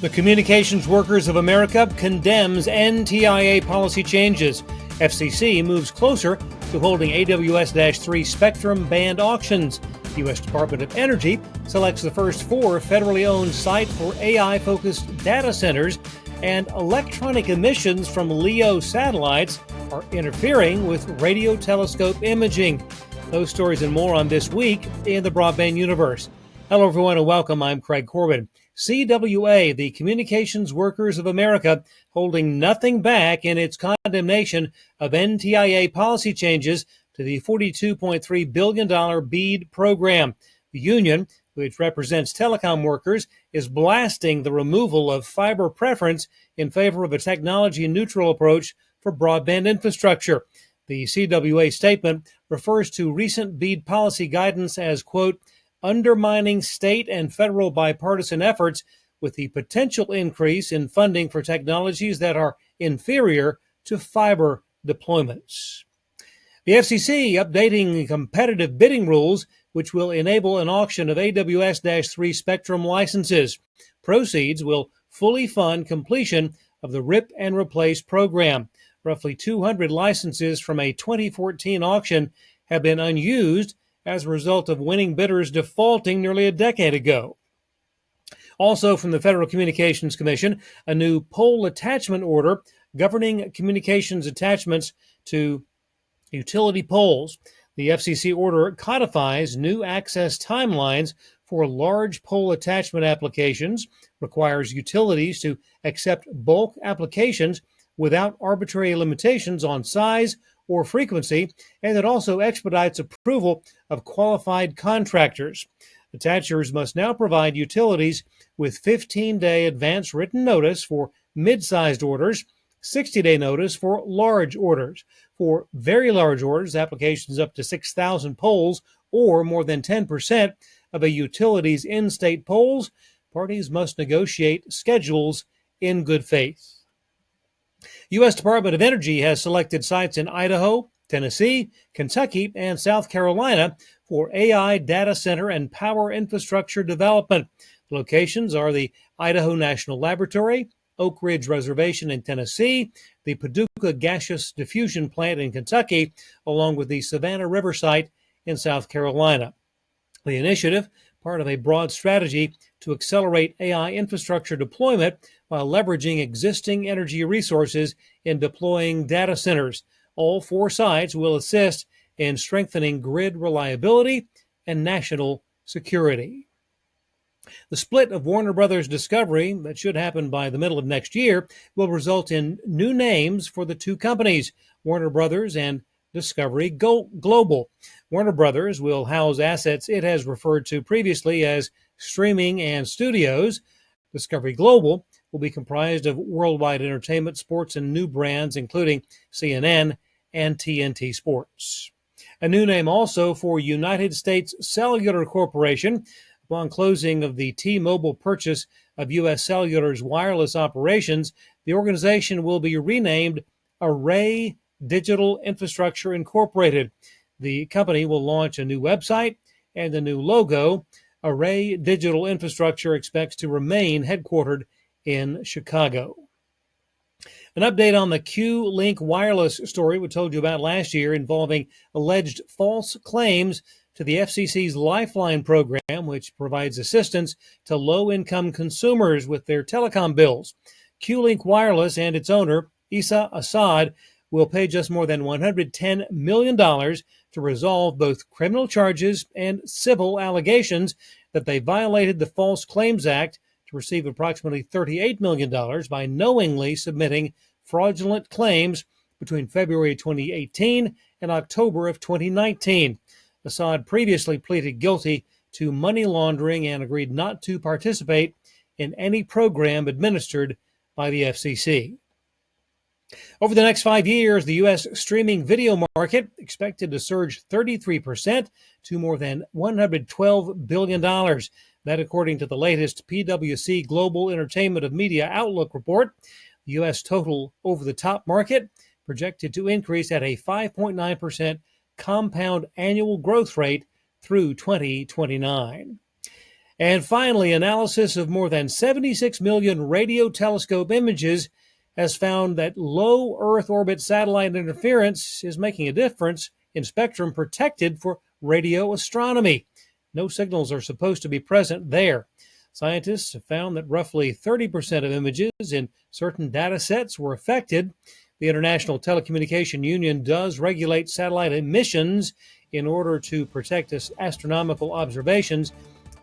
The Communications Workers of America condemns NTIA policy changes. FCC moves closer to holding AWS-3 spectrum band auctions. The U.S. Department of Energy selects the first 4 federally owned site for AI-focused data centers, and electronic emissions from LEO satellites are interfering with radio telescope imaging. Those stories and more on This Week in the Broadband Universe. Hello, everyone, and welcome. I'm Craig Corbin. CWA, the Communications Workers of America, holding nothing back in its condemnation of NTIA policy changes to the $42.3 billion BEAD program. The union, which represents telecom workers, is blasting the removal of fiber preference in favor of a technology-neutral approach for broadband infrastructure. The CWA statement refers to recent BEAD policy guidance as, quote, undermining state and federal bipartisan efforts with the potential increase in funding for technologies that are inferior to fiber deployments. The FCC updating competitive bidding rules, which will enable an auction of AWS-3 spectrum licenses. Proceeds will fully fund completion of the Rip and Replace program. Roughly 200 licenses from a 2014 auction have been unused as a result of winning bidders defaulting nearly a decade ago. Also from the Federal Communications Commission, a new pole attachment order governing communications attachments to utility poles. The FCC order codifies new access timelines for large pole attachment applications, requires utilities to accept bulk applications without arbitrary limitations on size or frequency, and it also expedites approval of qualified contractors. Attachers must now provide utilities with 15-day advance written notice for mid-sized orders, 60-day notice for large orders. For very large orders, applications up to 6,000 poles or more than 10% of a utility's in-state poles, parties must negotiate schedules in good faith. U.S. Department of Energy has selected sites in Idaho, Tennessee, Kentucky, and South Carolina for AI data center and power infrastructure development. The locations are the Idaho National Laboratory, Oak Ridge Reservation in Tennessee, the Paducah Gaseous Diffusion Plant in Kentucky, along with the Savannah River site in South Carolina. The initiative, part of a broad strategy to accelerate AI infrastructure deployment while leveraging existing energy resources in deploying data centers. All 4 sites will assist in strengthening grid reliability and national security. The split of Warner Brothers Discovery, that should happen by the middle of next year, will result in new names for the 2 companies, Warner Brothers and Discovery Global. Warner Brothers will house assets it has referred to previously as streaming and studios. Discovery Global will be comprised of worldwide entertainment, sports, and new brands, including CNN and TNT Sports. A new name also for United States Cellular Corporation. Upon closing of the T-Mobile purchase of U.S. Cellular's wireless operations, the organization will be renamed Array Digital Infrastructure Incorporated. The company will launch a new website and a new logo. Array Digital Infrastructure expects to remain headquartered in Chicago. An update on the Q-Link wireless story we told you about last year involving alleged false claims to the FCC's Lifeline program, which provides assistance to low-income consumers with their telecom bills. Q-Link Wireless and its owner, Issa Assad, will pay just more than $110 million to resolve both criminal charges and civil allegations that they violated the False Claims Act to receive approximately $38 million by knowingly submitting fraudulent claims between February 2018 and October of 2019. Assad previously pleaded guilty to money laundering and agreed not to participate in any program administered by the FCC. Over the next 5 years, the U.S. streaming video market expected to surge 33% to more than $112 billion. That according to the latest PwC Global Entertainment of Media Outlook report. The U.S. total over-the-top market projected to increase at a 5.9% compound annual growth rate through 2029. And finally, analysis of more than 76 million radio telescope images has found that low Earth orbit satellite interference is making a difference in spectrum protected for radio astronomy. No signals are supposed to be present there. Scientists have found that roughly 30% of images in certain data sets were affected. The International Telecommunication Union does regulate satellite emissions in order to protect astronomical observations,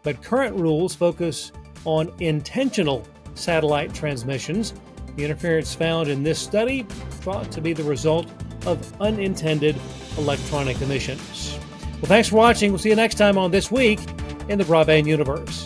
but current rules focus on intentional satellite transmissions. The interference found in this study thought to be the result of unintended electronic emissions. Well, thanks for watching. We'll see you next time on This Week in the Broadband Universe.